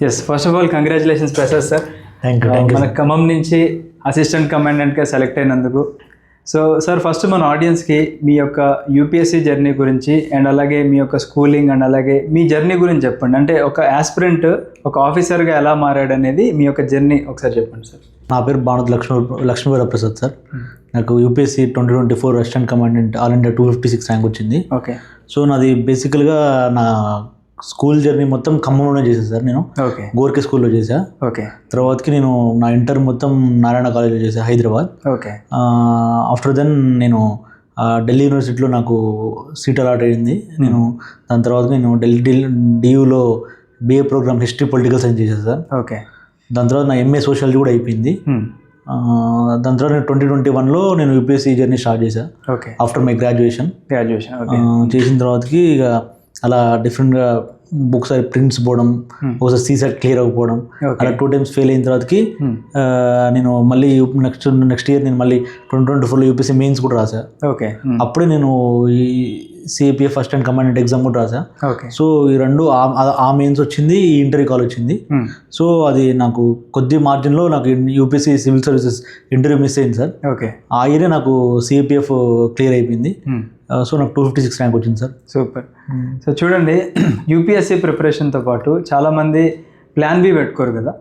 Yes, first of all congratulations Prasad sir. Thank you. మన ఖమ్మం నుంచి assistant కమాండెంట్గా సెలెక్ట్ అయినందుకు. సో సార్, ఫస్ట్ మన ఆడియన్స్కి మీ యొక్క యూపీఎస్సీ జర్నీ గురించి అండ్ అలాగే మీ యొక్క స్కూలింగ్ అండ్ అలాగే మీ జర్నీ గురించి చెప్పండి. అంటే ఒక ఆస్పిరెంట్ ఒక ఆఫీసర్గా ఎలా మారాడు అనేది మీ యొక్క జర్నీ ఒకసారి చెప్పండి సార్. నా పేరు భానుత్ లక్ష్మీవర ప్రసాద్ సార్. నాకు UPSC 2024 assistant commandant all India 256 rank వచ్చింది. ఓకే. సో నాది బేసికల్గా నా స్కూల్ జర్నీ మొత్తం ఖమ్మంలోనే చేశాను సార్. నేను ఓకే గోర్కే స్కూల్లో చేశా. ఓకే. తర్వాతకి నేను నా ఇంటర్ మొత్తం నారాయణ కాలేజ్లో చేశాను, హైదరాబాద్. ఓకే. ఆఫ్టర్ దెన్ నేను ఢిల్లీ యూనివర్సిటీలో నాకు సీట్ అలాట్ అయ్యింది. నేను దాని తర్వాత నేను డియూలో BA program history political science చేశాను సార్. ఓకే. దాని తర్వాత నా ఎంఏ సోషాలజీ కూడా అయిపోయింది. దాని తర్వాత నేను 2021లో నేను యూపీఎస్సీ జర్నీ స్టార్ట్ చేశాను. ఓకే. ఆఫ్టర్ మై గ్రాడ్యుయేషన్ చేసిన తర్వాతకి ఇక అలా డిఫరెంట్గా బుక్స్ ప్రింట్స్ పోవడం, ఒకసారి సీసెట్ క్లియర్ అవ్వకపోవడం, అలా 2 times ఫెయిల్ అయిన తర్వాతకి నేను మళ్ళీ నెక్స్ట్ ఇయర్ నేను మళ్ళీ 2024లో యూపీఎస్సీ మెయిన్స్ కూడా రాసా. ఓకే. అప్పుడే అప్పుడే నేను ఈ CAPF first and commandant exam కూడా రాసా. ఓకే. సో ఈ రెండు ఆ మెయిన్స్ వచ్చింది, ఈ ఇంటర్వ్యూ కాల్ వచ్చింది. సో అది నాకు కొద్ది మార్జిన్లో నాకు UPSC civil services interview miss అయింది సార్. ఓకే. ఆ ఇయరే నాకు సిఏపిఎఫ్ క్లియర్ అయిపోయింది. సో నాకు 256 ర్యాంక్ వచ్చింది సార్. సూపర్. సో చూడండి, యూపీఎస్సీ ప్రిపరేషన్తో పాటు చాలామంది ప్లాన్ బి పెట్టుకోరు కదా.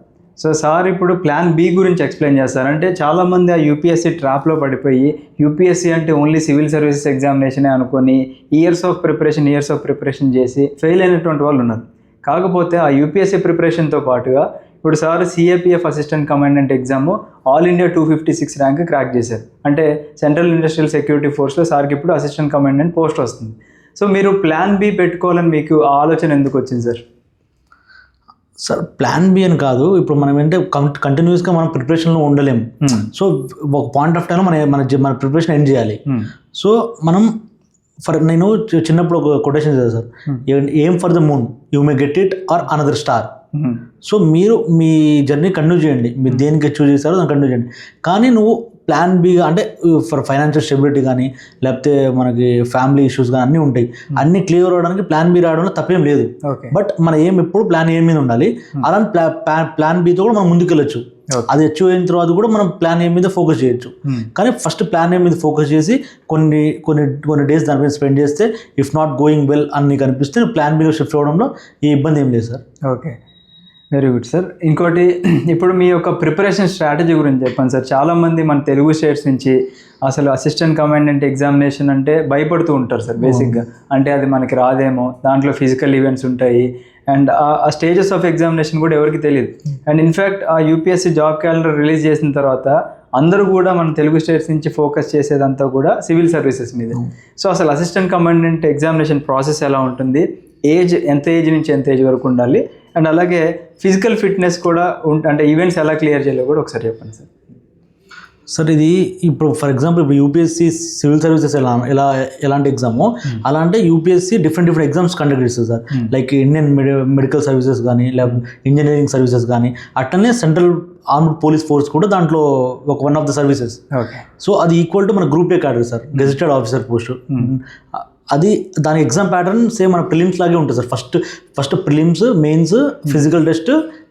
సో సార్ ఇప్పుడు ప్లాన్ బి గురించి ఎక్స్ప్లెయిన్ చేస్తారంటే చాలామంది ఆ యూపీఎస్సీ ట్రాప్లో పడిపోయి యూపీఎస్సీ అంటే ఓన్లీ సివిల్ సర్వీసెస్ ఎగ్జామినేషనే అనుకొని ఇయర్స్ ఆఫ్ ప్రిపరేషన్ చేసి ఫెయిల్ అయినటువంటి వాళ్ళు ఉన్నారు. కాకపోతే ఆ యూపీఎస్సీ ప్రిపరేషన్తో పాటుగా ఇప్పుడు sir CAPF assistant commandant exam all India 256 rank crack చేశారు. అంటే సెంట్రల్ ఇండస్ట్రియల్ సెక్యూరిటీ ఫోర్స్లో సార్కి ఇప్పుడు అసిస్టెంట్ కమాండెంట్ పోస్ట్ వస్తుంది. సో మీరు ప్లాన్ బి పెట్టుకోవాలని మీకు ఆ ఆలోచన ఎందుకు వచ్చింది సార్? సార్ ప్లాన్ బి అని కాదు, ఇప్పుడు మనం ఏంటంటే కంటిన్యూస్గా మనం ప్రిపరేషన్లో ఉండలేము. సో ఒక పాయింట్ ఆఫ్ టైంలో మన ప్రిపరేషన్ ఎండ్ చేయాలి. సో మనం నేను చిన్నప్పుడు ఒక కొటేషన్ చేశాను sir, aim for the moon you may get it or another star. So మీరు మీ జర్నీ కంటిన్యూ చేయండి, మీరు దేనికి చూస్ చేస్తారో దాన్ని కంటిన్యూ చేయండి. కానీ నువ్వు ప్లాన్ బిగా అంటే ఫర్ ఫైనాన్షియల్ స్టెబిలిటీ కానీ లేకపోతే మనకి ఫ్యామిలీ ఇష్యూస్ కానీ అన్నీ ఉంటాయి, అన్నీ క్లియర్ అవ్వడానికి ప్లాన్ బి రావడంలో తప్పేం లేదు. బట్ మన ఏం ఎప్పుడు ప్లాన్ ఏ మీద ఉండాలి. అలాంటి ప్లాన్ బితో కూడా మనం ముందుకెళ్ళచ్చు. అది అచీవ్ అయిన తర్వాత కూడా మనం ప్లాన్ ఏ మీద ఫోకస్ చేయొచ్చు. కానీ ఫస్ట్ ప్లాన్ ఏ మీద ఫోకస్ చేసి కొన్ని డేస్ దాని మీద స్పెండ్ చేస్తే ఇఫ్ నాట్ గోయింగ్ వెల్ అని కనిపిస్తే ప్లాన్ బిలో షిఫ్ట్ అవ్వడంలో ఏ ఇబ్బంది ఏం లేదు sir. Okay, very good sir. ఇంకోటి, ఇప్పుడు మీ యొక్క ప్రిపరేషన్ స్ట్రాటజీ గురించి చెప్పండి సార్. చాలామంది మన తెలుగు స్టేట్స్ నుంచి అసలు అసిస్టెంట్ కమాండెంట్ ఎగ్జామినేషన్ అంటే భయపడుతూ ఉంటారు సార్ బేసిక్గా. అంటే అది మనకి రాదేమో, దాంట్లో ఫిజికల్ ఈవెంట్స్ ఉంటాయి అండ్ ఆ స్టేజెస్ ఆఫ్ ఎగ్జామినేషన్ కూడా ఎవరికి తెలియదు. అండ్ ఇన్ఫ్యాక్ట్ ఆ యూపీఎస్సీ జాబ్ క్యాలెండర్ రిలీజ్ చేసిన తర్వాత అందరూ కూడా మన తెలుగు స్టేట్స్ నుంచి ఫోకస్ చేసేదంతా కూడా సివిల్ సర్వీసెస్ మీద. సో అసలు అసిస్టెంట్ కమాండెంట్ ఎగ్జామినేషన్ ప్రాసెస్ ఎలా ఉంటుంది, ఎంత ఏజ్ నుంచి ఎంత ఏజ్ వరకు ఉండాలి, అండ్ అలాగే ఫిజికల్ ఫిట్నెస్ కూడా అంటే ఈవెంట్స్ ఎలా క్లియర్ చేయాలో కూడా ఒకసారి చెప్పండి సార్. సార్ ఇది ఇప్పుడు ఫర్ ఎగ్జాంపుల్ ఇప్పుడు యూపీఎస్సీ సివిల్ సర్వీసెస్ ఎలాంటి ఎగ్జామో అలా అంటే యూపీఎస్సీ డిఫరెంట్ ఎగ్జామ్స్ కండక్ట్ చేస్తుంది sir. Like Indian medical services కానీ లేకపోతే ఇంజనీరింగ్ సర్వీసెస్ కానీ, అట్లనే సెంట్రల్ ఆర్మ్డ్ పోలీస్ ఫోర్స్ కూడా దాంట్లో one of the services. So అది ఈక్వల్ టు మన group A cadre sir, gazetted officer post. అది దాని ఎగ్జామ్ ప్యాటర్న్ సేమ్ మన ప్రిలిమ్స్ లాగే ఉంటుంది sir. First prelims, mains, physical test,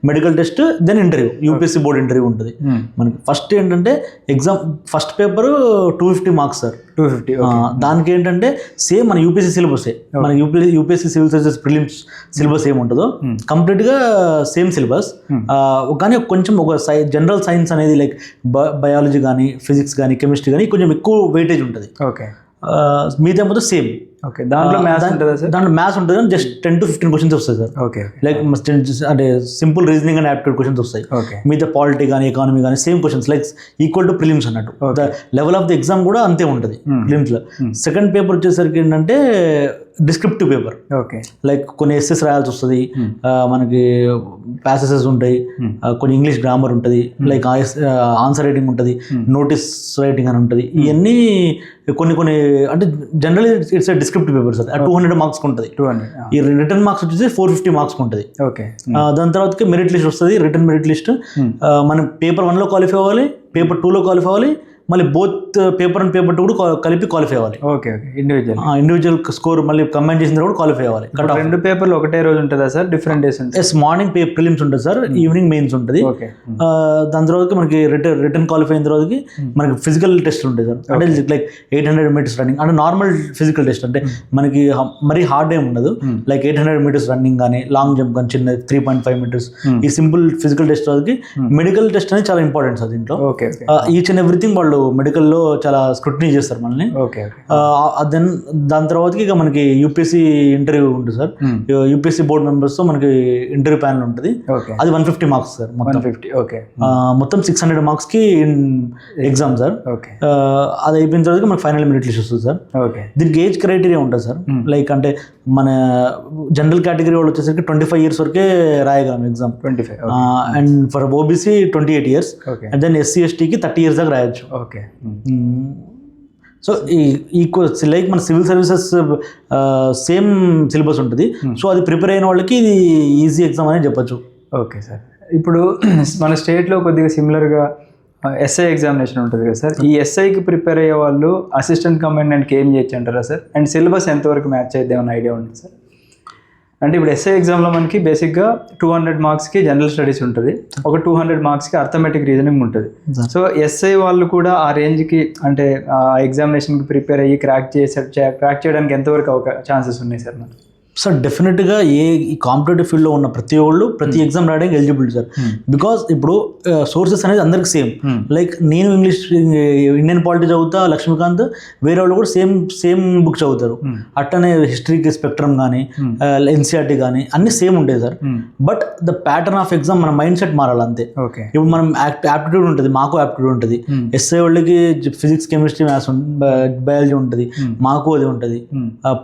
medical test, then interview, UPSC board interview ఉంటుంది మనకి. First ఏంటంటే exam first paper 250 marks sir. 250 దానికి ఏంటంటే సేమ్ మన యూపీఎస్సీ సిలబసే, మన UPSC civil services prelims syllabus ఏముంటుందో కంప్లీట్గా సేమ్ సిలబస్. కానీ కొంచెం ఒక జనరల్ సైన్స్ అనేది లైక్ బయాలజీ కానీ ఫిజిక్స్ కానీ కెమిస్ట్రీ కానీ కొంచెం ఎక్కువ వెయిటేజ్ ఉంటుంది. ఓకే. మిగతా మొత్తం సేమ్. ఓకే. దాంట్లో మ్యాథ్స్ ఉంటుంది కానీ జస్ట్ 10 to 15 క్వశ్చన్స్ వస్తాయి సార్. ఓకే. లైక్ అంటే simple reasoning and aptitude questions వస్తాయి. మిగతా పాలిటీ కానీ ఎకానమీ కానీ same questions like equal to prelims అన్నట్టు. The level of the exam కూడా అంతే ఉంటుంది ప్రిలిమ్స్లో. సెకండ్ పేపర్ వచ్చేసరికి ఏంటంటే డిస్క్రిప్టివ్ పేపర్. ఓకే. లైక్ కొన్ని ఎస్ఎస్ రాయాల్సి వస్తుంది, మనకి ప్యాసెసెస్ ఉంటాయి, కొన్ని ఇంగ్లీష్ గ్రామర్ ఉంటుంది, లైక్ ఆన్సర్ రైటింగ్ ఉంటుంది, నోటీస్ రైటింగ్ అని ఉంటుంది. ఇవన్నీ కొన్ని అంటే generally it's descriptive paper sir. 200 marks ఉంటుంది. ఈ రిటర్న్ మార్క్స్ వచ్చేసి 450 మార్క్స్ ఉంటుంది. ఓకే. దాని తర్వాత మెరిట్ లిస్ట్ వస్తుంది, రిటర్న్ మెరిట్ లిస్ట్. మనం పేపర్ 1లో క్వాలిఫై అవ్వాలి, పేపర్ 2లో క్వాలిఫై అవ్వాలి, మళ్ళీ బోత్ పేపర్ 1 పేపర్ 2 కూడా కలిపి క్వాలిఫై అవ్వాలి. ఓకే ఇండివిజువల్ స్కోర్ మళ్ళీ కంబైన్ చేసిన కూడా క్వాలిఫై అవ్వాలి. 2 పేపర్లు ఒకటే రోజు ఉంటుందా సార్, డిఫరెంట్ డేస్ ఉంటాయి? ఎస్, మార్నింగ్ ప్రిలిమ్స్ ఉంటుంది సార్, ఈవినింగ్ మెయిన్స్ ఉంటుంది. దాని తర్వాతకి మనకి రిటర్న్ క్వాలిఫై అయిన తర్వాతకి మనకి ఫిజికల్ టెస్ట్ ఉంటుంది సార్. అంటే లైక్ 800 మీటర్స్ రన్నింగ్, అంటే నార్మల్ ఫిజికల్ టెస్ట్, అంటే మనకి మరీ హార్డ్ ఏం ఉండదు. లైక్ 800 మీటర్స్ రన్నింగ్ కానీ, లాంగ్ జంప్ కానీ, చిన్న 3.5 మీటర్స్, ఈ సింపుల్ ఫిజికల్ టెస్ట్ వాళ్ళకి మెడికల్ టెస్ట్ అనేది చాలా ఇంపార్టెంట్ సార్. దీంట్లో ఈచ్ అండ్ ఎవ్రీథింగ్ వాళ్ళు మెడికల్లో చాలా స్క్రూటినీ చేస్తారు మనల్ని. దెన్ దాని తర్వాతకి ఇక మనకి యూపీఎస్సీ ఇంటర్వ్యూ ఉంటుంది సార్. యూపీఎస్సీ బోర్డ్ మెంబర్స్తో మనకి ఇంటర్వ్యూ ప్యానల్ ఉంటుంది. అది 150 మార్క్స్ సార్. మొత్తం 600 మార్క్స్కి ఎగ్జామ్ సార్. అది అయిపోయిన తర్వాత మనకి ఫైనల్ మెరిట్ లిస్ట్ వస్తుంది సార్. దీనికి ఏజ్ క్రైటీరియా ఉంటుంది సార్. లైక్ అంటే మన జనరల్ కేటగిరీ వాళ్ళు వచ్చేసరికి 25 years వరకే రాయగలం exam. And for OBC 28 years, and then SC ఎస్టీకి 30 years దాకా రాయొచ్చు. సో ఈక్వల్ లైక్ మన సివిల్ సర్వీసెస్ సేమ్ సిలబస్ ఉంటుంది. సో అది ప్రిపేర్ అయిన వాళ్ళకి ఇది ఈజీ ఎగ్జామ్ అని చెప్పొచ్చు. ఓకే సార్, ఇప్పుడు మన స్టేట్లో కొద్దిగా సిమిలర్గా ఎస్ఐ ఎగ్జామినేషన్ ఉంటుంది కదా సార్. ఈ ఎస్ఐకి ప్రిపేర్ అయ్యే వాళ్ళు అసిస్టెంట్ కమాండెంట్కి ఏం చేయొచ్చు అంటారా సార్? అండ్ సిలబస్ ఎంతవరకు మ్యాచ్ అయిద్దామని ఐడియా ఉంటుంది సార్? అంటే ఇప్పుడు ఎస్ఐ ఎగ్జామ్లో మనకి బేసిక్గా 200 మార్క్స్కి జనరల్ స్టడీస్ ఉంటుంది, ఒక 200 మార్క్స్కి అర్థమెటిక్ రీజనింగ్ ఉంటుంది. సో ఎస్ఐ వాళ్ళు కూడా ఆ రేంజ్కి, అంటే ఆ ఎగ్జామినేషన్కి ప్రిపేర్ అయ్యి క్రాక్ చేయడానికి ఎంతవరకు ఛాన్సెస్ ఉన్నాయి సార్? మనకి సార్ డెఫినెట్గా ఈ కాంపిటేటివ్ ఫీల్డ్లో ఉన్న ప్రతి ఎగ్జామ్ రాయడానికి ఎలిజిబిలిటీ సార్. బికాస్ ఇప్పుడు సోర్సెస్ అనేది అందరికి సేమ్. లైక్ నేను ఇంగ్లీష్ ఇండియన్ పాలిటీ చదువుతా, లక్ష్మీకాంత్ వేరే వాళ్ళు కూడా సేమ్ బుక్ చదువుతారు. అట్టనే హిస్టరీకి స్పెక్ట్రమ్ కానీ, ఎన్సీఆర్టీ కానీ అన్ని సేమ్ ఉంటాయి sir. But the pattern of exam మన మైండ్ సెట్ మారాలి అంతే. ఇప్పుడు మనం యాప్టిట్యూడ్ ఉంటుంది, మాకు యాప్టిట్యూడ్ ఉంటుంది. ఎస్ఐ వాళ్ళకి ఫిజిక్స్, కెమిస్ట్రీ, మ్యాథ్స్, బయాలజీ ఉంటుంది, మాకు అది ఉంటుంది.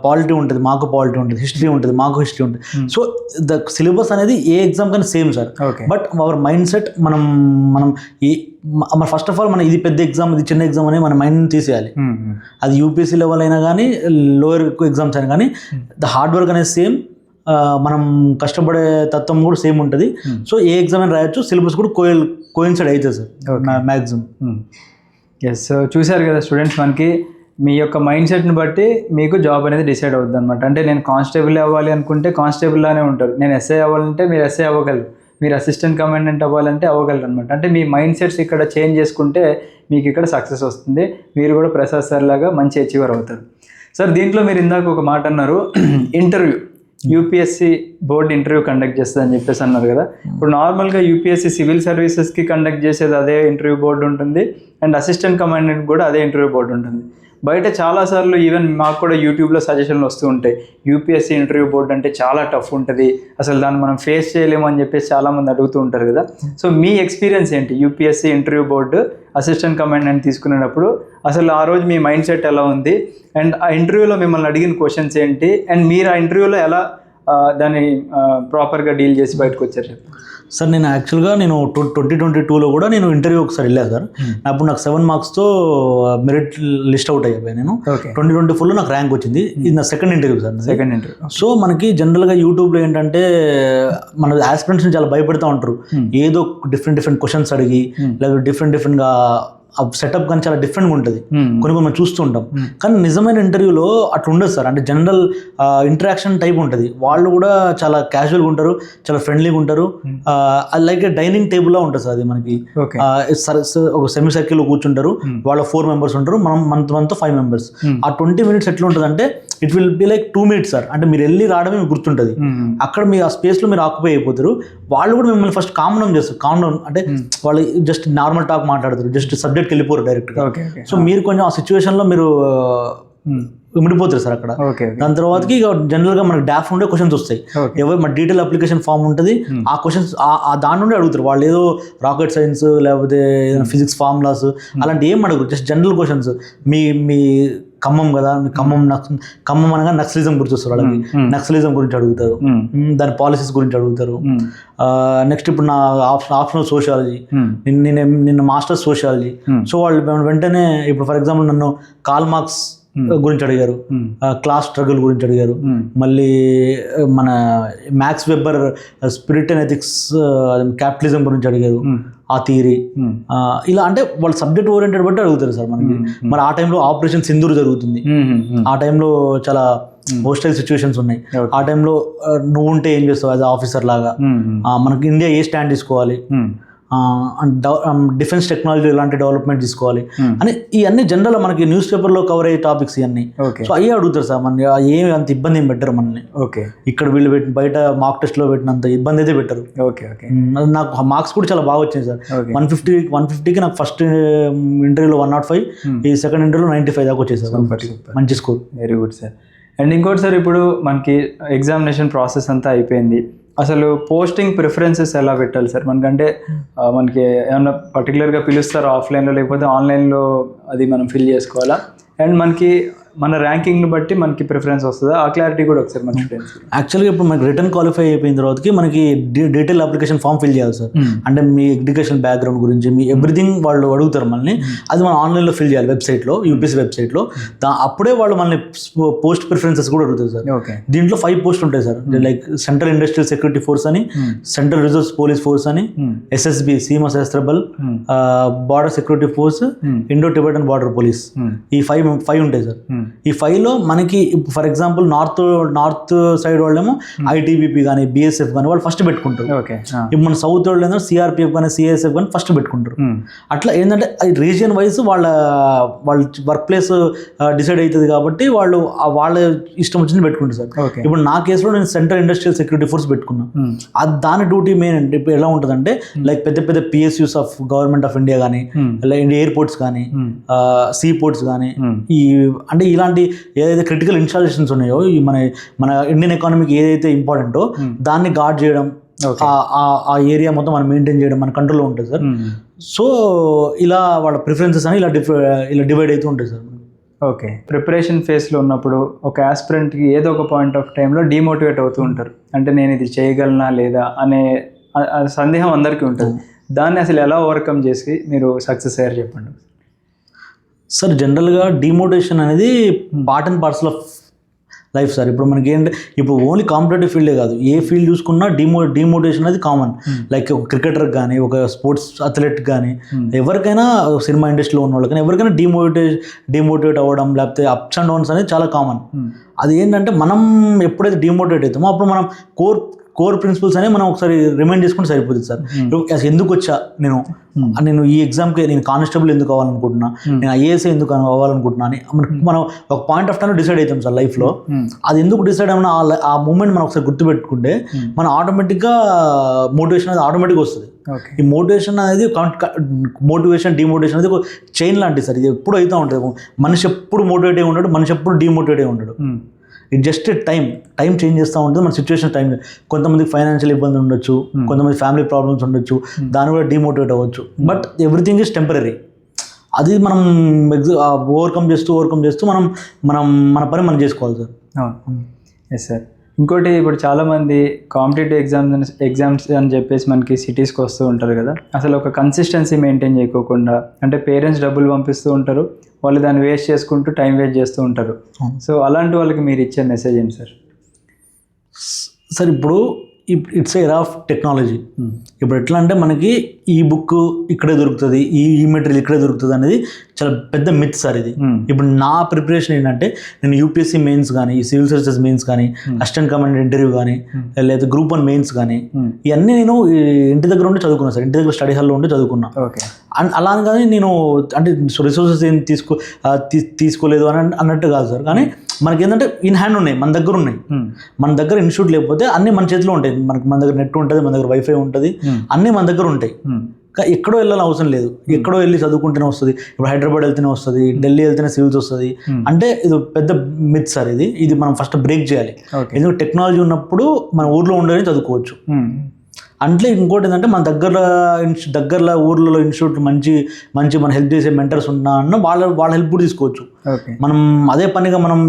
పాలిటీ ఉంటుంది, మాకు పాలిటీ ఉంటుంది. హిస్టరీ ఉంటుంది, మాకు హిస్టరీ ఉంటుంది. సో ద సిలబస్ అనేది ఏ ఎగ్జామ్ కానీ same sir. But our mind set మనం ఫస్ట్ ఆఫ్ ఆల్ మనం ఇది పెద్ద ఎగ్జామ్, ఇది చిన్న ఎగ్జామ్ అని మన మైండ్ తీసేయాలి. అది యూపీఎస్సీ లెవెల్ అయినా కానీ, లోయర్ ఎగ్జామ్స్ అయినా కానీ, ద హార్డ్ వర్క్ అనేది సేమ్, మనం కష్టపడే తత్వం కూడా సేమ్ ఉంటుంది. సో ఏ ఎగ్జామ్ అయినా రాయొచ్చు, సిలబస్ కూడా కోయిన్సైడ్ అవుతుంది సార్ మ్యాక్సిమం. ఎస్, చూశారు కదా స్టూడెంట్స్, మనకి మీ యొక్క మైండ్ సెట్ని బట్టి మీకు జాబ్ అనేది డిసైడ్ అవుతుంది అనమాట. అంటే నేను కానిస్టేబుల్ అవ్వాలి అనుకుంటే కానిస్టేబుల్లానే ఉంటారు, నేను ఎస్ఐ అవ్వాలంటే మీరు ఎస్ఐ అవ్వగలరు, మీరు అసిస్టెంట్ కమాండెంట్ అవ్వాలంటే అవ్వగలరు అనమాట. అంటే మీ మైండ్ సెట్స్ ఇక్కడ చేంజ్ చేసుకుంటే మీకు ఇక్కడ సక్సెస్ వస్తుంది, మీరు కూడా ప్రసాద్ సార్ లాగా మంచి అచీవర్ అవుతారు. సార్ దీంట్లో మీరు ఇందాక ఒక మాట అన్నారు, interview UPSC board interview conduct చేస్తుంది అని చెప్పేసి అన్నారు కదా. ఇప్పుడు నార్మల్గా యూపీఎస్సీ సివిల్ సర్వీసెస్కి కండక్ట్ చేసేది అదే ఇంటర్వ్యూ బోర్డు ఉంటుంది, అండ్ అసిస్టెంట్ కమాండెంట్ కూడా అదే ఇంటర్వ్యూ బోర్డు ఉంటుంది. బయట చాలాసార్లు ఈవెన్ మాకు కూడా యూట్యూబ్లో సజెషన్లు వస్తూ ఉంటాయి, యూపీఎస్సీ ఇంటర్వ్యూ బోర్డు అంటే చాలా టఫ్ ఉంటుంది, అసలు దాన్ని మనం ఫేస్ చేయలేము అని చెప్పేసి చాలామంది అడుగుతూ ఉంటారు కదా. సో మీ ఎక్స్పీరియన్స్ ఏంటి UPSC interview board assistant commandant తీసుకునేటప్పుడు? అసలు ఆ రోజు మీ మైండ్ సెట్ ఎలా ఉంది, అండ్ ఆ ఇంటర్వ్యూలో మిమ్మల్ని అడిగిన క్వశ్చన్స్ ఏంటి, అండ్ మీరు ఆ ఇంటర్వ్యూలో ఎలా దాన్ని ప్రాపర్గా డీల్ చేసి బయటకు వచ్చారు? సార్ నేను యాక్చువల్గా 2022లో కూడా నేను ఇంటర్వ్యూ ఒకసారి వెళ్ళాను సార్. అప్పుడు నాకు 7 మార్క్స్తో మెరిట్ లిస్ట్ అవుట్ అయిపోయాయి. నేను 2024లో నాకు ర్యాంక్ వచ్చింది. ఇది నా సెకండ్ ఇంటర్వ్యూ సార్. సో మనకి జనరల్గా యూట్యూబ్లో ఏంటంటే మన ఆస్పిరెంట్స్ని చాలా భయపెడతా ఉంటారు, ఏదో డిఫరెంట్ క్వశ్చన్స్ అడిగి, లేదా డిఫరెంట్గా సెటప్ కానీ చాలా డిఫరెంట్గా ఉంటుంది, కొన్ని మనం చూస్తూ ఉంటాం. కానీ నిజమైన ఇంటర్వ్యూలో అట్లా ఉండదు సార్. అంటే జనరల్ ఇంటరాక్షన్ టైప్ ఉంటుంది, వాళ్ళు కూడా చాలా క్యాజువల్గా ఉంటారు, చాలా ఫ్రెండ్లీగా ఉంటారు. లైక్ డైనింగ్ టేబుల్లా ఉంటుంది సార్. అది మనకి ఒక సెమీ సర్కిల్లో కూర్చుంటారు, వాళ్ళ 4 members ఉంటారు, మనతో 5 members. ఆ 20 minutes ఎట్లా ఉంటుంది అంటే it will be like 2 minutes sir. అంటే మీరు వెళ్ళి రావడమే మీకు గుర్తుంటుంది, అక్కడ మీ ఆ స్పేస్లో మీరు ఆక్యుపై అయిపోతారు. వాళ్ళు కూడా మిమ్మల్ని ఫస్ట్ కామ్ డౌన్ చేస్తారు. కామ్ డౌన్ అంటే వాళ్ళు జస్ట్ నార్మల్ టాక్ మాట్లాడతారు, జస్ట్ సబ్జెక్ట్కి వెళ్ళిపోరు డైరెక్ట్గా. సో మీరు కొంచెం ఆ సిచ్యువేషన్లో మీరు ఇమిడిపోతారు సార్ అక్కడ. దాని తర్వాతకి ఇక జనరల్గా మనకి డాఫ్ నుండే క్వశ్చన్స్ వస్తాయి, ఎవరు మన డీటెయిల్ అప్లికేషన్ ఫామ్ ఉంటుంది, ఆ క్వశ్చన్స్ దాని నుండి అడుగుతారు. వాళ్ళు ఏదో రాకెట్ సైన్స్ లేకపోతే ఏదైనా ఫిజిక్స్ ఫార్ములాస్ అలాంటి ఏం అడుగుతారు, జస్ట్ జనరల్ క్వశ్చన్స్. మీ ఖమ్మం కదా, మీ ఖమ్మం అనగా నక్సలిజం గురించి వస్తారు, వాళ్ళకి నక్సలిజం గురించి అడుగుతారు, దాని పాలసీస్ గురించి అడుగుతారు. నెక్స్ట్ ఇప్పుడు నా ఆప్షనల్ సోషియాలజీ, నిన్న మాస్టర్స్ సోషియాలజీ. సో వాళ్ళు వెంటనే ఇప్పుడు ఫర్ ఎగ్జాంపుల్ నన్ను కార్ల్ మార్క్స్ గురించి అడిగారు, క్లాస్ స్ట్రగుల్ గురించి అడిగారు, మళ్ళీ మన max Webber spirit and ethics capitalism గురించి అడిగారు, ఆ థియరీ. ఇలా అంటే వాళ్ళు సబ్జెక్ట్ ఓరియంటెడ్ బట్టి అడుగుతారు సార్ మనకి. మరి ఆ టైంలో ఆపరేషన్ సింధూర్ జరుగుతుంది, ఆ టైంలో చాలా హోస్టైల్ సిచ్యువేషన్స్ ఉన్నాయి. ఆ టైంలో నువ్వు ఉంటే ఏం చేస్తావు యాజ్ ఆఫీసర్ లాగా, మనకి ఇండియా ఏ స్టాండ్ తీసుకోవాలి, డిఫెన్స్ టెక్నాలజీ ఎలాంటి డెవలప్మెంట్ తీసుకోవాలి అని ఇవన్నీ జనరల్ మనకి న్యూస్ పేపర్లో కవర్ అయ్యే టాపిక్స్ ఇవన్నీ. సో అయ్యే అడుగుతారు సార్ మన, ఏమి అంత ఇబ్బంది ఏం పెట్టరు మనల్ని. ఓకే, ఇక్కడ వీళ్ళు బయట మాక్ టెస్ట్లో పెట్టినంత ఇబ్బంది అయితే పెట్టరు. ఓకే ఓకే, నాకు మార్క్స్ కూడా చాలా బాగా వచ్చింది సార్. 150కి నాకు ఫస్ట్ ఇంటర్వ్యూలో 105, ఈ సెకండ్ ఇంటర్వ్యూలో 95 దాకా వచ్చేది సార్. మంచి score. Very good sir. And ఇంకోటి సార్, ఇప్పుడు మనకి ఎగ్జామినేషన్ ప్రాసెస్ అంతా అయిపోయింది, అసలు పోస్టింగ్ ప్రిఫరెన్సెస్ ఎలా పెట్టాలి సార్? మనకంటే మనకి ఏమన్నా పర్టికులర్గా పిలుస్తారా ఆఫ్లైన్లో, లేకపోతే ఆన్లైన్లో అది మనం ఫిల్ చేసుకోవాలా? అండ్ మనకి మన ర్యాంకింగ్ని బట్టి మనకి ప్రిఫరెన్స్ వస్తుందా? ఆ క్లారిటీ కూడా ఒకసారి మన స్టూడెంట్స్. యాక్చువల్గా ఇప్పుడు మనకి రిటర్న్ క్వాలిఫై అయిపోయిన తర్వాతకి మనకి డీటెయిల్ అప్లికేషన్ ఫామ్ ఫిల్ చేయాలి సార్. అంటే మీ ఎడ్యుకేషన్ బ్యాక్గ్రౌండ్ గురించి మీ ఎవ్రీథింగ్ వాళ్ళు అడుగుతారు మనల్ని. అది మనం ఆన్లైన్లో ఫిల్ చేయాలి వెబ్సైట్లో, యూపీఎస్సీ వెబ్సైట్లో. అప్పుడే వాళ్ళు మనల్ని పోస్ట్ ప్రిఫరెన్సెస్ కూడా అడుగుతారు సార్. దీంట్లో 5 పోస్ట్ ఉంటాయి sir. Like central industrial security force అని, సెంట్రల్ రిజర్వ్ పోలీస్ ఫోర్స్ అని, SSB Seema Sahastrabal, border security force, Indo Tibetan border police. ఈ 5 ఉంటాయి సార్. ఈ 5లో మనకి ఫర్ ఎగ్జాంపుల్ నార్త్ సైడ్ వాళ్ళేమో ఐటీబీపీ కానీ బిఎస్ఎఫ్ కానీ వాళ్ళు ఫస్ట్ పెట్టుకుంటారు. ఇప్పుడు మన సౌత్ వాళ్ళు ఏంటంటే సిఆర్పిఎఫ్ కానీ సిఐఎస్ఎఫ్ కానీ ఫస్ట్ పెట్టుకుంటారు. అట్లా ఏంటంటే రీజియన్ వైజ్ వాళ్ళ వర్క్ ప్లేస్ డిసైడ్ అవుతుంది కాబట్టి వాళ్ళు వాళ్ళ ఇష్టం వచ్చింది పెట్టుకుంటారు సార్. ఇప్పుడు నా కేసులో నేను సెంట్రల్ ఇండస్ట్రియల్ సెక్యూరిటీ ఫోర్స్ పెట్టుకున్నాను. అది దాని డ్యూటీ మెయిన్ అంటే ఇప్పుడు ఎలా ఉంటుందంటే లైక్ పెద్ద పెద్ద PSUs of government of India కానీ, ఎయిర్పోర్ట్స్ కానీ, సీ పోర్ట్స్ కానీ, ఈ అంటే ఇలాంటి ఏదైతే క్రిటికల్ ఇన్స్టాలేషన్స్ ఉన్నాయో ఈ మన ఇండియన్ ఎకానమీకి ఏదైతే ఇంపార్టెంటో దాన్ని గార్డ్ చేయడం, ఆ ఏరియా మొత్తం మనం మెయింటైన్ చేయడం మన కంట్రోల్లో ఉంటుంది సార్. సో ఇలా వాళ్ళ ప్రిఫరెన్సెస్ అని ఇలా డివైడ్ అవుతూ ఉంటాయి సార్. ఓకే, ప్రిపరేషన్ ఫేస్లో ఉన్నప్పుడు ఒక ఆస్పిరెంట్కి ఏదో ఒక పాయింట్ ఆఫ్ టైంలో డిమోటివేట్ అవుతూ ఉంటారు. అంటే నేను ఇది చేయగలనా లేదా అనే సందేహం అందరికీ ఉంటుంది. దాన్ని అసలు ఎలా ఓవర్కమ్ చేసి మీరు సక్సెస్ అయ్యారు చెప్పండి సార్. జనరల్గా డిమోటివేషన్ అనేది part and parcel of life sir. ఇప్పుడు మనకి ఏంటంటే ఇప్పుడు ఓన్లీ కాంపిటేటివ్ ఫీల్డే కాదు, ఏ ఫీల్డ్ చూసుకున్నా డిమోటివేషన్ అనేది కామన్. లైక్ ఒక క్రికెటర్ కానీ, ఒక స్పోర్ట్స్ అథ్లెట్ కానీ, ఎవరికైనా సినిమా ఇండస్ట్రీలో ఉన్న వాళ్ళకైనా ఎవరికైనా డిమోటివేట్ అవ్వడం లేకపోతే అప్స్ అండ్ డౌన్స్ అనేది చాలా కామన్. అది ఏంటంటే మనం ఎప్పుడైతే డిమోటివేట్ అవుతామో అప్పుడు మనం కోర్ ప్రిన్సిపల్స్ అనేవి మనం ఒకసారి రిమైండ్ చేసుకుంటే సరిపోతుంది సార్. అసలు ఎందుకు వచ్చా నేను ఈ ఎగ్జామ్కి, నేను కానిస్టేబుల్ ఎందుకు అవ్వాలనుకుంటున్నా, నేను ఐఏఎస్ ఎందుకు అవ్వాలనుకుంటున్నా అని మనం ఒక పాయింట్ ఆఫ్ టైంలో డిసైడ్ అవుతాం సార్ లైఫ్లో. అది ఎందుకు డిసైడ్ అయినా ఆ మూమెంట్ మనం ఒకసారి గుర్తుపెట్టుకుంటే మనం ఆటోమేటిక్గా మోటివేషన్ అనేది ఆటోమేటిక్గా వస్తుంది. ఈ మోటివేషన్ అనేది డిమోటివేషన్ అనేది ఒక చైన్ లాంటిది సార్. ఇది ఎప్పుడు అవుతూ ఉంటుంది. మనిషి ఎప్పుడు మోటివేట్ అయి ఉంటాడు, మనిషి ఎప్పుడు డిమోటివేట్ అయి ఉంటాడు. ఇట్ జస్ట్ టైం చేంజ్ చేస్తూ ఉంటుంది మన సిచ్యువేషన్ టైం. కొంతమందికి ఫైనాన్షియల్ ఇబ్బంది ఉండొచ్చు, కొంతమంది ఫ్యామిలీ ప్రాబ్లమ్స్ ఉండొచ్చు, దాని కూడా డిమోటివేట్ అవ్వచ్చు. But everything is temporary. అది మనం ఓవర్కమ్ చేస్తూ మనం మన పని మనం చేసుకోవాలి సార్. Yes sir. ఇంకోటి, ఇప్పుడు చాలామంది కాంపిటేటివ్ ఎగ్జామ్స్ అని చెప్పేసి మనకి సిటీస్కి వస్తూ ఉంటారు కదా, అసలు ఒక కన్సిస్టెన్సీ మెయింటైన్ చేయకోకుండా, అంటే పేరెంట్స్ డబ్బులు పంపిస్తూ ఉంటారు, వాళ్ళు దాన్ని వేస్ట్ చేసుకుంటూ టైం వేస్ట్ చేస్తూ ఉంటారు. సో అలాంటి వాళ్ళకి మీరు ఇచ్చే మెసేజ్ ఏంటి సార్? సార్ ఇప్పుడు it's a era of technology. ఇప్పుడు ఎట్లా అంటే మనకి ఈ బుక్ ఇక్కడే దొరుకుతుంది, ఈ మెటీరియల్ ఇక్కడే దొరుకుతుంది అనేది చాలా పెద్ద మిత్ సార్ ఇది. ఇప్పుడు నా ప్రిపరేషన్ ఏంటంటే నేను యూపీఎస్సీ మెయిన్స్ కానీ, సివిల్ సర్వీసెస్ మెయిన్స్ కానీ, అసిస్టెంట్ కమాండెంట్ ఇంటర్వ్యూ కానీ, లేదా గ్రూప్ 1 మెయిన్స్ కానీ, ఇవన్నీ నేను ఇంటి దగ్గర ఉండి చదువుకున్నాను సార్. ఇంటి దగ్గర స్టడీ హాల్లో ఉండి చదువుకున్నా. అండ్ అలా కానీ నేను అంటే రిసోర్సెస్ ఏం తీసుకోలేదు అని అన్నట్టు కాదు సార్. కానీ మనకి ఏంటంటే ఇన్ హ్యాండ్ ఉన్నాయి, మన దగ్గర ఉన్నాయి. మన దగ్గర ఇన్స్టిట్యూట్ లేకపోతే అన్నీ మన చేతిలో ఉంటాయి. మన దగ్గర నెట్ ఉంటుంది, మన దగ్గర వైఫై ఉంటుంది, అన్నీ మన దగ్గర ఉంటాయి. ఎక్కడో వెళ్ళాలని అవసరం లేదు, ఎక్కడో వెళ్ళి చదువుకుంటేనే వస్తుంది. ఇప్పుడు హైదరాబాద్ వెళ్తేనే వస్తుంది, ఢిల్లీ వెళ్తేనే సివిల్స్ వస్తుంది అంటే ఇది పెద్ద మిత్ సార్. ఇది మనం ఫస్ట్ బ్రేక్ చేయాలి. ఎందుకంటే టెక్నాలజీ ఉన్నప్పుడు మన ఊర్లో ఉండేది చదువుకోవచ్చు. అంటే ఇంకోటి ఏంటంటే మన దగ్గరలో ఊర్లలో ఇన్స్టిట్యూట్ మంచి మన హెల్ప్ చేసే మెంటర్స్ ఉన్నా అన్న వాళ్ళ హెల్ప్ కూడా తీసుకోవచ్చు. మనం అదే పనిగా మనం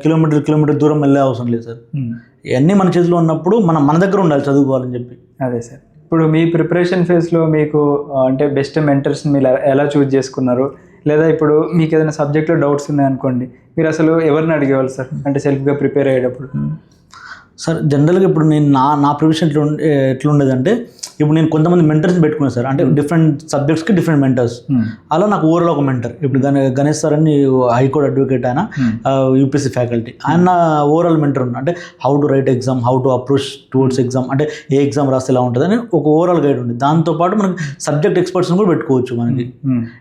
కిలోమీటర్ దూరం వెళ్ళే అవసరం లేదు సార్. ఇవన్నీ మన చేతిలో ఉన్నప్పుడు మన దగ్గర ఉండాలి చదువుకోవాలని చెప్పి. అదే సార్. ఇప్పుడు మీ ప్రిపరేషన్ ఫేజ్లో మీకు అంటే బెస్ట్ మెంటర్స్ని మీరు ఎలా చూజ్ చేసుకున్నారు? లేదా ఇప్పుడు మీకు ఏదైనా సబ్జెక్ట్లో డౌట్స్ ఉన్నాయనుకోండి, మీరు అసలు ఎవరిని అడిగేవాళ్ళు సార్ అంటే సెల్ఫ్గా ప్రిపేర్ అయ్యేటప్పుడు? సార్ జనరల్గా ఇప్పుడు నేను నా ప్రిపరేషన్ ఎట్లుండేదంటే, ఇప్పుడు నేను కొంతమంది మెంటర్స్ని పెట్టుకున్నాను సార్, అంటే డిఫరెంట్ సబ్జెక్ట్స్కి డిఫరెంట్ మెంటర్స్. అలా నాకు ఓవరాల్ ఒక మెంటర్ ఇప్పుడు గణేష్ సార్ అని హైకోర్టు అడ్వకేట్, ఆయన యూపీఎస్సీ ఫ్యాకల్టీ, ఆయన ఓవరాల్ మెంటర్ ఉన్నా, అంటే how to right exam, how to approach towards exam, అంటే ఏ ఎగ్జామ్ రాస్తే ఎలా ఉంటుంది అని ఒక ఓవరాల్ గైడ్ ఉంది. దాంతోపాటు మనకి సబ్జెక్ట్ ఎక్స్పర్ట్స్ని కూడా పెట్టుకోవచ్చు మనకి.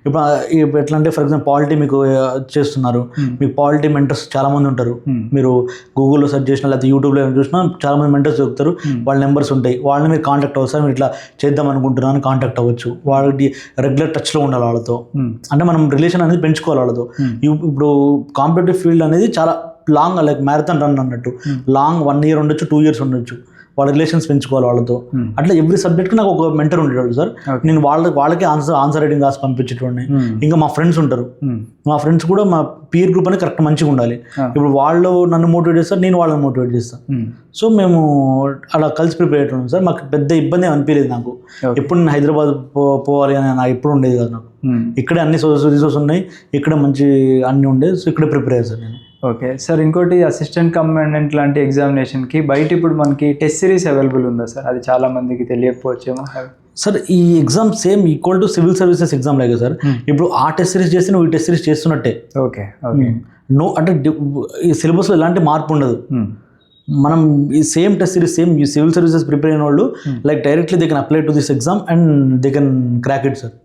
ఇప్పుడు ఎట్లా అంటే ఫర్ ఎగ్జాంపుల్ పాలిటీ మీకు చేస్తున్నారు, మీకు పాలిటీ మెంటర్స్ చాలా మంది ఉంటారు. మీరు గూగుల్లో సెర్చ్ చేసినా లేకపోతే యూట్యూబ్లో చూసినా చాలా మంది మెంటర్స్ దొరుకుతారు, వాళ్ళ నెంబర్స్ ఉంటాయి. వాళ్ళని మీరు కాంటాక్ట్ అవ్వచ్చు సార్, మీరు ఇట్లా చేద్దాం అనుకుంటున్నాను కాంటాక్ట్ అవ్వచ్చు. వాళ్ళకి రెగ్యులర్ టచ్లో ఉండాలి వాళ్ళతో, అంటే మనం రిలేషన్ అనేది పెంచుకోవాలి వాళ్ళతో. ఇప్పుడు కాంపిటేటివ్ ఫీల్డ్ అనేది చాలా లాంగ్, లైక్ మ్యారథాన్ రన్ అన్నట్టు, లాంగ్ 1 year ఉండొచ్చు, 2 years ఉండొచ్చు. వాళ్ళ రిలేషన్స్ పెంచుకోవాలి వాళ్ళతో. అట్లా ఎవ్రీ సబ్జెక్ట్కి నాకు ఒక మెంటర్ ఉండేవాళ్ళు సార్. నేను వాళ్ళకే ఆన్సర్ రైటింగ్ రాసి పంపించేటోడిని. ఇంకా మా ఫ్రెండ్స్ ఉంటారు, మా ఫ్రెండ్స్ కూడా మా పీర్ గ్రూప్ అనేది కరెక్ట్ మంచిగా ఉండాలి. ఇప్పుడు వాళ్ళు నన్ను మోటివేట్ చేస్తారు, నేను వాళ్ళని మోటివేట్ చేస్తాను. సో మేము అలా కలిసి ప్రిపేర్ అయ్యేటోళ్ళం సార్. మాకు పెద్ద ఇబ్బంది అనిపించలేదు నాకు. ఎప్పుడు నేను హైదరాబాద్ పోవాలి అని నాకు ఎప్పుడు ఉండేది కాదు. నాకు ఇక్కడే అన్ని రిసోర్స్ ఉన్నాయి, ఇక్కడే మంచి అన్నీ ఉండేది. సో ఇక్కడే ప్రిపేర్ అయ్యాను సార్ నేను. ఓకే సార్, ఇంకోటి అసిస్టెంట్ కమాండెంట్ లాంటి ఎగ్జామినేషన్కి బయట ఇప్పుడు మనకి టెస్ట్ సిరీస్ అవైలబుల్ ఉందా సార్? అది చాలా మందికి తెలియకపోవచ్చేమో సార్. ఈ exam same equal to civil services exam లాగే సార్. ఇప్పుడు ఆ టెస్ట్ సిరీస్ చేస్తే నువ్వు ఈ టెస్ట్ సిరీస్ చేస్తున్నట్టే. Okay okay. నో అంటే ఈ సిలబస్లో ఎలాంటి మార్పు ఉండదు. మనం ఈ సేమ్ టెస్ట్ సిరీస్, సేమ్ ఈ సివిల్ సర్వీసెస్ ప్రిపేర్ అయిన వాళ్ళు like directly they can apply to this exam and they can crack it sir.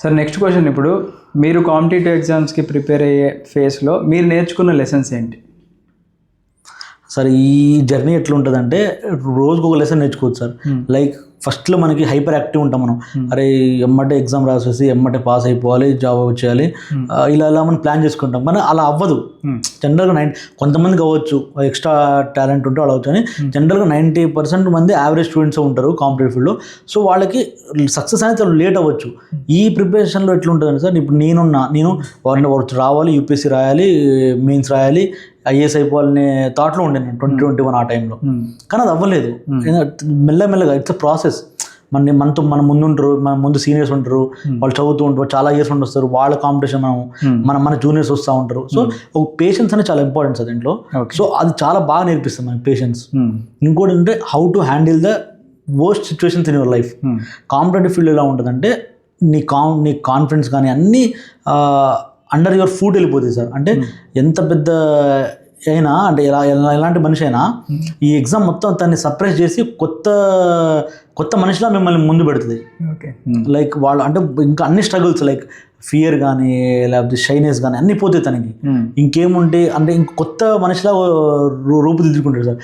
Sir next question, ఇప్పుడు మీరు కాంపిటేటివ్ ఎగ్జామ్స్కి ప్రిపేర్ అయ్యే ఫేస్లో మీరు నేర్చుకున్న లెసన్స్ ఏంటి? సార్ ఈ జర్నీ ఎట్లా ఉంటుందంటే రోజుకు ఒక లెసన్ నేర్చుకోవచ్చు సార్. లైక్ ఫస్ట్లో మనకి హైపర్ యాక్టివ్ ఉంటాం మనం, అరే ఎమ్మటే ఎగ్జామ్ రాసేసి ఎమ్మటే పాస్ అయిపోవాలి, జాబ్ వచ్చేయాలి, ఇలా మనం ప్లాన్ చేసుకుంటాం. కానీ అలా అవ్వదు. జనరల్గా కొంతమందికి అవ్వచ్చు, ఎక్స్ట్రా టాలెంట్ ఉంటే వాళ్ళు అవ్వచ్చు, కానీ జనరల్గా 90% మంది యావరేజ్ స్టూడెంట్స్ ఉంటారు కాంపిటేటివ్ ఫీల్డ్లో. సో వాళ్ళకి సక్సెస్ అనేది చాలా లేట్ అవ్వచ్చు. ఈ ప్రిపరేషన్లో ఎట్లా ఉంటుందంటే సార్, ఇప్పుడు నేను వారిని రావాలి, యూపీఎస్సీ రాయాలి, మెయిన్స్ రాయాలి, ఐఏఎస్ అయిపోవాలనే థాట్లో ఉండే నేను 2021 ఆ టైంలో. కానీ అది అవ్వలేదు. మెల్లమెల్లగా ఇట్స్ అ ప్రాసెస్. మన ముందు ఉంటారు, మన ముందు సీనియర్స్ ఉంటారు, వాళ్ళు చదువుతూ ఉంటారు, చాలా ఇయర్స్ ఉండి వస్తారు, వాళ్ళ కాంపిటీషన్ మన జూనియర్స్ వస్తూ ఉంటారు. సో ఒక పేషెన్స్ అనేది చాలా ఇంపార్టెంట్ సార్ దీంట్లో. సో అది చాలా బాగా నేర్పిస్తుంది మనకి పేషెన్స్. ఇంకోటి అంటే how to handle the worst situations in your life. Competitive field ఎలా ఉంటుందంటే నీ కాన్ఫిడెన్స్ కానీ అన్నీ అండర్ యువర్ ఫుట్ వెళ్ళిపోతుంది సార్. అంటే ఎంత పెద్ద అయినా, అంటే ఎలాంటి మనిషి అయినా ఈ ఎగ్జామ్ మొత్తం తన్ని సర్ప్రైజ్ చేసి కొత్త మనిషిలా మిమ్మల్ని ముందు పెడుతుంది. లైక్ వాళ్ళు అంటే ఇంకా అన్ని స్ట్రగుల్స్, లైక్ ఫియర్ కానీ లేకపోతే షైనెస్ కానీ అన్నీ పోతాయి తనకి. ఇంకేముంటే అంటే ఇంక కొత్త మనిషిలా రూపుదిద్దుకుంటాడు సార్.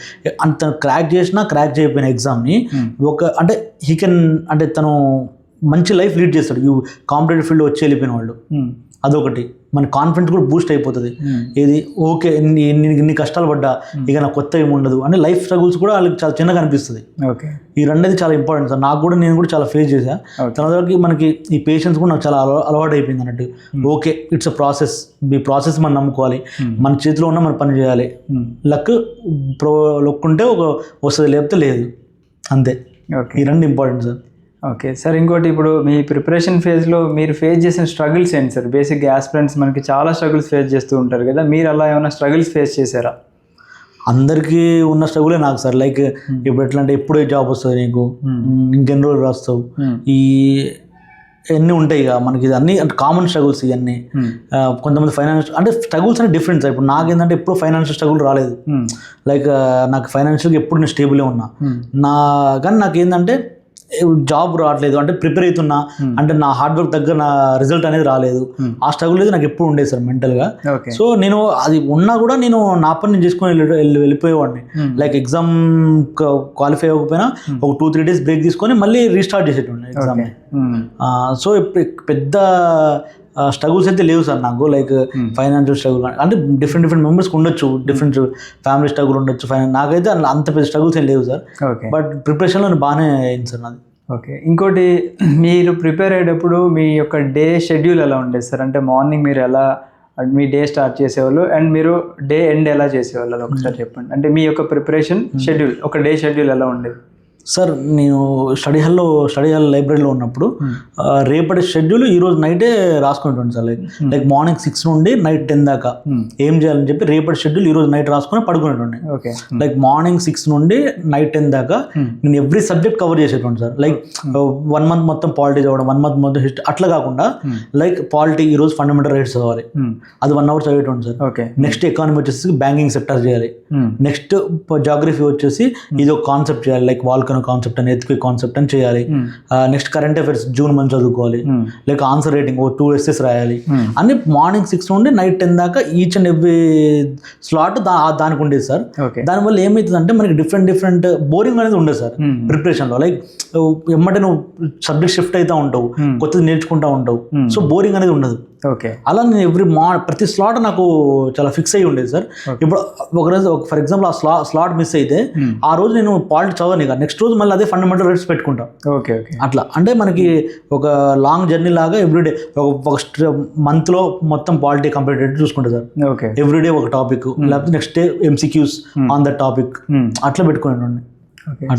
అంత క్రాక్ చేయకపోయిన ఎగ్జామ్ని అంటే హీ కెన్, అంటే తను మంచి లైఫ్ లీడ్ చేస్తాడు. కాంపిటేటివ్ ఫీల్డ్ వచ్చి వెళ్ళిపోయిన వాళ్ళు. అదొకటి, మన కాన్ఫిడెన్స్ కూడా బూస్ట్ అయిపోతుంది. ఏది ఓకే, ఇన్ని కష్టాలు పడ్డా ఇక నాకు కొత్త ఏమి ఉండదు అంటే లైఫ్ స్ట్రగుల్స్ కూడా వాళ్ళకి చాలా చిన్నగా అనిపిస్తుంది. ఓకే, ఈ రెండేది చాలా ఇంపార్టెంట్ సార్. నేను కూడా చాలా ఫేస్ చేశాను. తర్వాత మనకి ఈ పేషెన్స్ కూడా నాకు చాలా అలవాటు అయిపోయింది అన్నట్టు. Okay, it's a process. ఈ ప్రాసెస్ మనం నమ్ముకోవాలి, మన చేతిలో ఉన్న మనం పని చేయాలి. లక్ ఉంటే వస్తుంది, లేకపోతే లేదు, అంతే. ఈ రెండు ఇంపార్టెంట్ సార్. ఓకే సార్, ఇంకోటి ఇప్పుడు మీ ప్రిపరేషన్ ఫేజ్లో మీరు ఫేస్ చేసిన స్ట్రగుల్స్ ఏంటి సార్? బేసిక్గా ఆస్పిరెంట్స్ మనకి చాలా స్ట్రగుల్స్ ఫేస్ చేస్తూ ఉంటారు కదా, మీరు అలా ఏమైనా స్ట్రగుల్స్ ఫేస్ చేశారా? అందరికీ ఉన్న స్ట్రగులే నాకు సార్. లైక్ ఇప్పుడు ఎట్లా అంటే ఎప్పుడే జాబ్ వస్తుంది నీకు, ఇంకెన్ని రోజులు రాస్తావు, ఇవన్నీ ఉంటాయి ఇక మనకి. అన్నీ అంటే కామన్ స్ట్రగుల్స్ ఇవన్నీ. కొంతమంది ఫైనాన్షియల్ అంటే స్ట్రగుల్స్ అంటే డిఫరెంట్ సార్. ఇప్పుడు నాకేంటంటే ఎప్పుడు ఫైనాన్షియల్ స్ట్రగుల్ రాలేదు. లైక్ నాకు ఫైనాన్షియల్గా ఎప్పుడు నేను స్టేబులే ఉన్నా. కానీ నాకేంటంటే జాబ్ రావట్లేదు, అంటే ప్రిపేర్ అవుతున్నా, అంటే నా హార్డ్ వర్క్ దగ్గర నా రిజల్ట్ అనేది రాలేదు. ఆ స్ట్రగుల్ అయితే నాకు ఎప్పుడు ఉండేది సార్ మెంటల్గా. సో నేను అది ఉన్నా కూడా నేను నా పని నేను చేసుకొని వెళ్ళిపోయేవాడిని. లైక్ ఎగ్జామ్ క్వాలిఫై అవ్వకపోయినా ఒక 2-3 days బ్రేక్ తీసుకొని మళ్ళీ రీస్టార్ట్ చేసేటండి ఎగ్జామ్. సో పెద్ద స్ట్రగుల్స్ అయితే లేవు సార్ నాకు. లైక్ ఫైనాన్షియల్ స్ట్రగుల్ అంటే డిఫరెంట్ మెంబర్స్కి ఉండొచ్చు, డిఫరెంట్ ఫ్యామిలీ స్ట్రగుల్ ఉండొచ్చు. నాకైతే అంత పెద్ద స్ట్రగుల్స్ ఏం లేవు సార్. బట్ ప్రిపరేషన్లో బాగానే అయింది సార్ నాది. ఓకే, ఇంకోటి మీరు ప్రిపేర్ అయ్యేటప్పుడు మీ యొక్క డే షెడ్యూల్ ఎలా ఉండేది సార్? అంటే మార్నింగ్ మీరు ఎలా మీ డే స్టార్ట్ చేసేవాళ్ళు అండ్ మీరు డే ఎండ్ ఎలా చేసేవాళ్ళు, అది ఒకసారి చెప్పండి. అంటే మీ యొక్క ప్రిపరేషన్ షెడ్యూల్, ఒక డే షెడ్యూల్ ఎలా ఉండేది? సార్ నేను స్టడీ హాల్ లైబ్రరీలో ఉన్నప్పుడు రేపటి షెడ్యూల్ ఈరోజు నైటే రాసుకుంటాను సార్. లైక్ మార్నింగ్ 6 నుండి నైట్ 10 దాకా ఏం చేయాలని చెప్పి రేపటి షెడ్యూల్ ఈరోజు నైట్ రాసుకొని పడుకునేటండి. లైక్ మార్నింగ్ 6 నుండి నైట్ 10 దాకా నేను ఎవ్రీ సబ్జెక్ట్ కవర్ చేసేటండి సార్. లైక్ 1 మంత్ మొత్తం పాలిటీ చదవడం, 1 మంత్ మొత్తం హిస్టరీ అట్లా కాకుండా లైక్ పాలిటీ ఈరోజు ఫండమెంటల్ రైట్స్ చదవాలి, అది 1 అవర్ చదివేటండి సార్. నెక్స్ట్ ఎకానమీ వచ్చేసి బ్యాంకింగ్ సెక్టర్ చేయాలి. నెక్స్ట్ జాగ్రఫీ వచ్చేసి ఇది ఒక కాన్సెప్ట్ చేయాలి, లైక్ వాల్కనో కాన్సెప్ట్ అని, ఎత్తుకే కాన్సెప్ట్ అని చేయాలి. Next current affairs June month చదువుకోవాలి. లైక్ ఆన్సర్ రేటింగ్ 2 ఎస్సెస్ రాయాలి. అన్ని మార్నింగ్ 6 నుండి నైట్ 10 దాకా ఈచ్ అండ్ ఎవ్రీ స్లాట్ దానికి ఉండేది సార్. దానివల్ల ఏమవుతుంది అంటే మనకి డిఫరెంట్ బోరింగ్ అనేది ఉండదు సార్ ప్రిపరేషన్లో. లైక్ ఎమ్మటే నువ్వు సబ్జెక్ట్ షిఫ్ట్ అవుతూ ఉంటావు, కొత్తది నేర్చుకుంటూ ఉంటావు, సో బోరింగ్ అనేది ఉండదు. అలా నేను ప్రతి స్లాట్ నాకు చాలా ఫిక్స్ అయ్యి ఉండేది సార్. ఇప్పుడు ఒకరోజు ఫర్ ఎగ్జాంపుల్ ఆ స్లాట్ మిస్ అయితే ఆ రోజు నేను పాలిటీ చదవను, ఇక నెక్స్ట్ రోజు మళ్ళీ అదే ఫండమెంటల్ రైట్స్ పెట్టుకుంటా. అట్లా అంటే మనకి ఒక లాంగ్ జర్నీ లాగా ఎవ్రీడే ఒక మంత్లో మొత్తం పాలిటీ కంప్లీట్ అయ్యేట్టు చూసుకుంటా సార్. ఎవ్రీడే ఒక టాపిక్, లేకపోతే next day MCQs on the topic, అట్లా పెట్టుకున్నాను.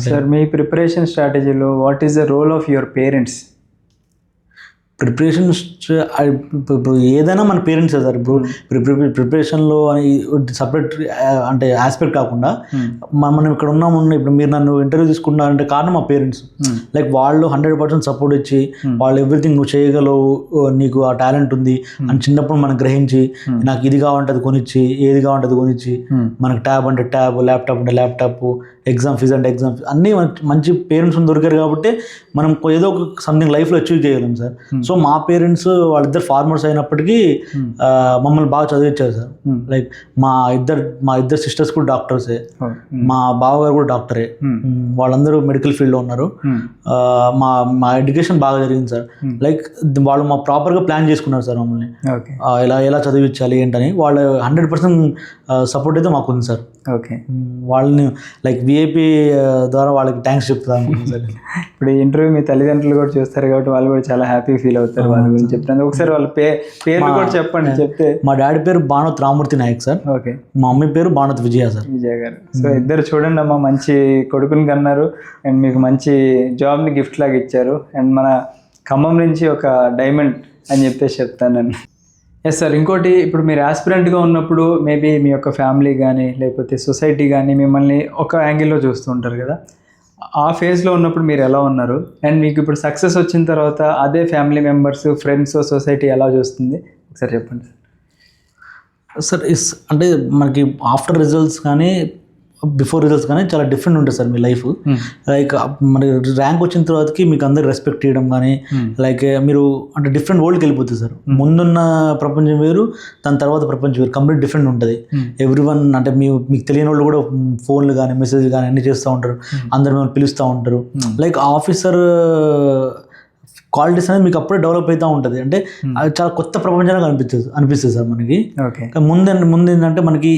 సార్ మీ ప్రిపరేషన్ స్ట్రాటజీలో what is the role of your parents? Preparation ఇప్పుడు ఏదైనా మన పేరెంట్సే సార్. ఇప్పుడు ప్రిపరేషన్లో అని సపరేట్ అంటే ఆస్పెక్ట్ కాకుండా మనం ఇక్కడ ఉన్నాము, ఇప్పుడు మీరు నన్ను ఇంటర్వ్యూ తీసుకుంటున్నారంటే కారణం మా పేరెంట్స్. లైక్ వాళ్ళు 100% సపోర్ట్ ఇచ్చి వాళ్ళు ఎవ్రీథింగ్ నువ్వు చేయగలవు, నీకు ఆ టాలెంట్ ఉంది అని చిన్నప్పుడు మనం గ్రహించి నాకు ఇది కావాలంటే అది కొనిచ్చి, ఏది కావాలంటే అది కొనిచ్చి, మనకు ట్యాబ్ అంటే ట్యాబ్, ల్యాప్టాప్ అంటే ల్యాప్టాప్, ఎగ్జామ్ ఫీజ్ అంటే ఎగ్జామ్ ఫీజ్, అన్నీ మనకి మంచి పేరెంట్స్ దొరికారు కాబట్టి మనం ఏదో ఒక సంథింగ్ లైఫ్లో అచీవ్ చేయగలం సార్. సో మా పేరెంట్స్ వాళ్ళిద్దరు ఫార్మర్స్ అయినప్పటికీ మమ్మల్ని బాగా చదివించారు సార్. లైక్ మా ఇద్దరు సిస్టర్స్ కూడా డాక్టర్సే, మా బావగారు కూడా డాక్టరే, వాళ్ళందరూ మెడికల్ ఫీల్డ్లో ఉన్నారు. మా ఎడ్యుకేషన్ బాగా జరిగింది సార్. లైక్ వాళ్ళు మా ప్రాపర్గా ప్లాన్ చేసుకున్నారు సార్ మమ్మల్ని ఎలా చదివించాలి ఏంటని. వాళ్ళు 100% సపోర్ట్ అయితే మాకు ఉంది సార్. వాళ్ళని లైక్ విఐపి ద్వారా వాళ్ళకి థ్యాంక్స్ చెప్తాను సార్. ఇప్పుడు ఈ ఇంటర్వ్యూ మీ తల్లిదండ్రులు కూడా చూస్తారు కాబట్టి వాళ్ళు కూడా చాలా హ్యాపీ ఫీల్ అవుతారు వాళ్ళ గురించి చెప్తాను. ఒకసారి వాళ్ళ పేరు కూడా చెప్పండి. చెప్తే మా డాడీ పేరు బాణోత్ రామూర్తి నాయక్ సార్. మా మమ్మీ పేరు బాణోత్ విజయ సార్. విజయ గారు. సో ఇద్దరు చూడండి అమ్మా, మంచి కొడుకుని కన్నారు అండ్ మీకు మంచి జాబ్ని గిఫ్ట్ లాగా ఇచ్చారు. అండ్ మన ఖమ్మం నుంచి ఒక డైమండ్ అని చెప్పేసి చెప్తాను నేను. ఎస్ సార్, ఇంకోటి ఇప్పుడు మీరు ఆస్పిరెంట్గా ఉన్నప్పుడు మేబీ మీ యొక్క ఫ్యామిలీ కానీ లేకపోతే సొసైటీ కానీ మిమ్మల్ని ఒక యాంగిల్లో చూస్తూ ఉంటారు కదా, ఆ ఫేజ్లో ఉన్నప్పుడు మీరు ఎలా ఉన్నారు? అండ్ మీకు ఇప్పుడు సక్సెస్ వచ్చిన తర్వాత అదే ఫ్యామిలీ మెంబర్స్, ఫ్రెండ్స్, సొసైటీ ఎలా చూస్తుంది ఒకసారి చెప్పండి సార్. అంటే మనకి ఆఫ్టర్ రిజల్ట్స్ కానీ బిఫోర్ రిజల్ట్స్ కానీ చాలా డిఫరెంట్ ఉంటుంది సార్ మీ లైఫ్. లైక్ మరి ర్యాంక్ వచ్చిన తర్వాతకి మీకు అందరు రెస్పెక్ట్ చేయడం కానీ, లైక్ మీరు అంటే డిఫరెంట్ వరల్డ్కి వెళ్ళిపోతుంది సార్. ముందున్న ప్రపంచం వేరు, దాని తర్వాత ప్రపంచం వేరు, కంప్లీట్ డిఫరెంట్ ఉంటుంది. ఎవ్రీవన్ అంటే మీకు తెలియని వాళ్ళు కూడా ఫోన్లు కానీ మెసేజ్ కానీ అన్నీ చేస్తూ ఉంటారు, అందరు మిమ్మల్ని పిలుస్తూ ఉంటారు. లైక్ ఆఫీసర్ క్వాలిటీస్ అనేది మీకు అప్పుడే డెవలప్ అవుతూ ఉంటుంది. అంటే అది చాలా కొత్త ప్రపంచంగా అనిపిస్తుంది సార్ మనకి. ముందు ఏంటంటే మనకి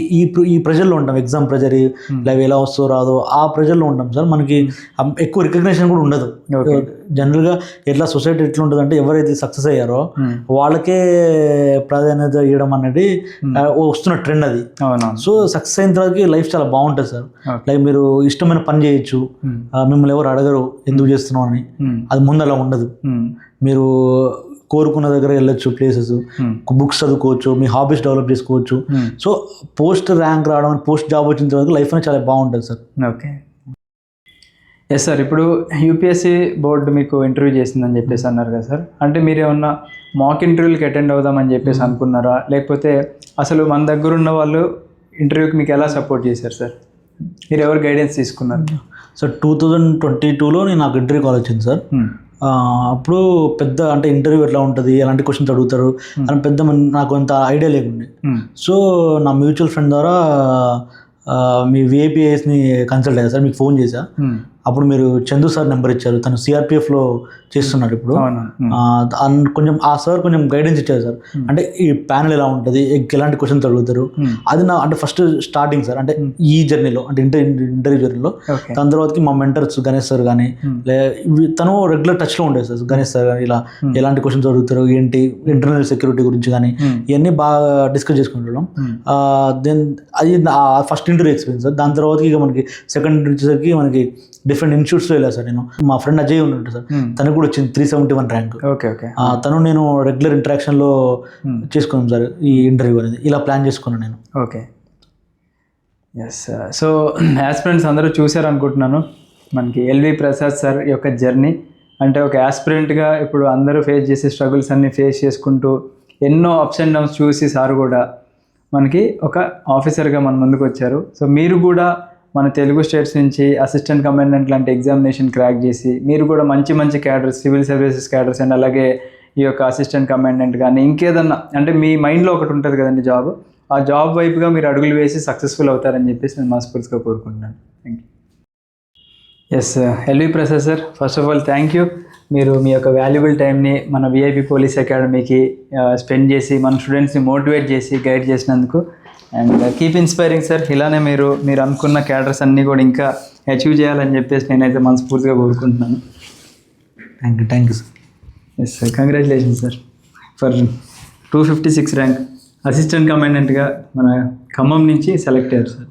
ఈ ప్రెజర్లో ఉంటాం, ఎగ్జామ్ ప్రెజర్ లైవ్ ఎలా వస్తుందో రాదో ఆ ప్రెజర్లో ఉంటాం సార్. మనకి ఎక్కువ రికగ్నిషన్ కూడా ఉండదు. జనరల్గా ఎట్లా సొసైటీ ఎట్లా ఉంటుంది అంటే ఎవరైతే సక్సెస్ అయ్యారో వాళ్ళకే ప్రాధాన్యత ఇవ్వడం అనేది వస్తున్న ట్రెండ్ అది. సో సక్సెస్ అయిన తర్వాత లైఫ్ చాలా బాగుంటుంది సార్. లైక్ మీరు ఇష్టమైన పని చేయొచ్చు, మిమ్మల్ని ఎవరు అడగరు ఎందుకు చేస్తున్నావు అని. అది ముందు అలా ఉండదు. మీరు కోరుకున్న దగ్గర వెళ్ళొచ్చు, ప్లేసెస్, బుక్స్ చదువుకోవచ్చు, మీ హాబీస్ డెవలప్ చేసుకోవచ్చు. సో పోస్ట్ ర్యాంక్ రావడం, పోస్ట్ జాబ్ వచ్చిన తర్వాత లైఫ్ అనేది చాలా బాగుంటుంది సార్. ఓకే. ఎస్ సార్, ఇప్పుడు యూపీఎస్సీ బోర్డు మీకు ఇంటర్వ్యూ చేసిందని చెప్పేసి అన్నారు కదా సార్, అంటే మీరు ఏమన్నా మాక్ ఇంటర్వ్యూలకి అటెండ్ అవుదామని చెప్పేసి అనుకున్నారా, లేకపోతే అసలు మన దగ్గర ఉన్న వాళ్ళు ఇంటర్వ్యూకి మీకు ఎలా సపోర్ట్ చేశారు సార్? మీరు ఎవరు గైడెన్స్ తీసుకున్నారు? సార్ 2022లో నాకు ఇంటర్వ్యూ కాల్ వచ్చింది సార్. అప్పుడు పెద్ద అంటే ఇంటర్వ్యూ ఎట్లా ఉంటుంది, ఎలాంటి క్వశ్చన్స్ అడుగుతారు అని పెద్ద నాకు అంత ఐడియా లేకుండే. సో నా మ్యూచువల్ ఫ్రెండ్ ద్వారా మీ విఐపిఐఎస్ని కన్సల్ట్ అయ్యా సార్, మీకు ఫోన్ చేశా. అప్పుడు మీరు చందు సార్ నెంబర్ ఇచ్చారు, తను సిఆర్పిఎఫ్లో చేస్తున్నారు ఇప్పుడు. కొంచెం ఆ సార్ కొంచెం గైడెన్స్ ఇచ్చారు సార్. అంటే ఈ ప్యానెల్ ఎలా ఉంటుంది, ఎలాంటి క్వశ్చన్స్ అడుగుతారు, అది నా అంటే ఫస్ట్ స్టార్టింగ్ సార్. అంటే ఈ జర్నీలో అంటే ఇంటర్వ్యూ జర్నీలో దాని తర్వాతకి మా మెంటర్స్ గణేష్ సార్ కానీ తను రెగ్యులర్ టచ్లో ఉండేది సార్. గణేష్ సార్ కానీ ఇలా ఎలాంటి క్వశ్చన్స్ అడుగుతారు ఏంటి, ఇంటర్నల్ సెక్యూరిటీ గురించి కానీ ఇవన్నీ బాగా డిస్కస్ చేసుకుంటున్నాం. దెన్ అది ఫస్ట్ ఇంటర్వ్యూ ఎక్స్పీరియన్స్ సార్. దాని తర్వాత ఇక మనకి సెకండ్ వచ్చేసరికి మనకి డిఫరెంట్ ఇన్స్టిట్యూట్స్లో వెళ్ళాను సార్ నేను. మా ఫ్రెండ్ అజయ్ ఉన్నాడు సార్, తనకు కూడా వచ్చింది 371 ర్యాంక్. Okay okay. తను నేను రెగ్యులర్ ఇంటరాక్షన్లో చేసుకున్నాం సార్ ఈ ఇంటర్వ్యూ అనేది, ఇలా ప్లాన్ చేసుకున్నాను నేను. ఓకే. ఎస్. సో యాస్పిరెంట్స్ అందరూ చూశారు అనుకుంటున్నాను మనకి ఎల్వి ప్రసాద్ సార్ యొక్క జర్నీ. అంటే ఒక యాస్పిరెంట్గా ఇప్పుడు అందరూ ఫేస్ చేసే స్ట్రగుల్స్ అన్నీ ఫేస్ చేసుకుంటూ ఎన్నో అప్స్ అండ్ డౌన్స్ చూసి సార్ కూడా మనకి ఒక ఆఫీసర్గా మన ముందుకు వచ్చారు. సో మీరు కూడా మన తెలుగు స్టేట్స్ నుంచి అసిస్టెంట్ కమాండెంట్ లాంటి ఎగ్జామినేషన్ క్రాక్ చేసి మీరు కూడా మంచి మంచి cadres, civil services cadres and అలాగే ఈ యొక్క అసిస్టెంట్ కమాండెంట్ కానీ ఇంకేదన్నా అంటే మీ మైండ్లో ఒకటి ఉంటుంది కదండి జాబ్, ఆ జాబ్ వైపుగా మీరు అడుగులు వేసి సక్సెస్ఫుల్ అవుతారని చెప్పేసి నేను మనస్ఫూర్తిగా కోరుకుంటున్నాను. Thank you. Yes, LV Prasad sir, first of all thank you. మీరు మీ యొక్క వాల్యుబుల్ టైంని మన విఐపి పోలీస్ అకాడమీకి స్పెండ్ చేసి మన స్టూడెంట్స్ని మోటివేట్ చేసి గైడ్ చేసినందుకు. And keep inspiring sir. ఇలానే మీరు అనుకున్న క్యాడర్స్ అన్నీ కూడా ఇంకా అచీవ్ చేయాలని చెప్పేసి నేనైతే మనస్ఫూర్తిగా కోరుకుంటున్నాను. Thank you sir. Yes sir, congratulations sir for 256 rank assistant కమాండెంట్గా మన ఖమ్మం నుంచి సెలెక్ట్ అయ్యారు సార్.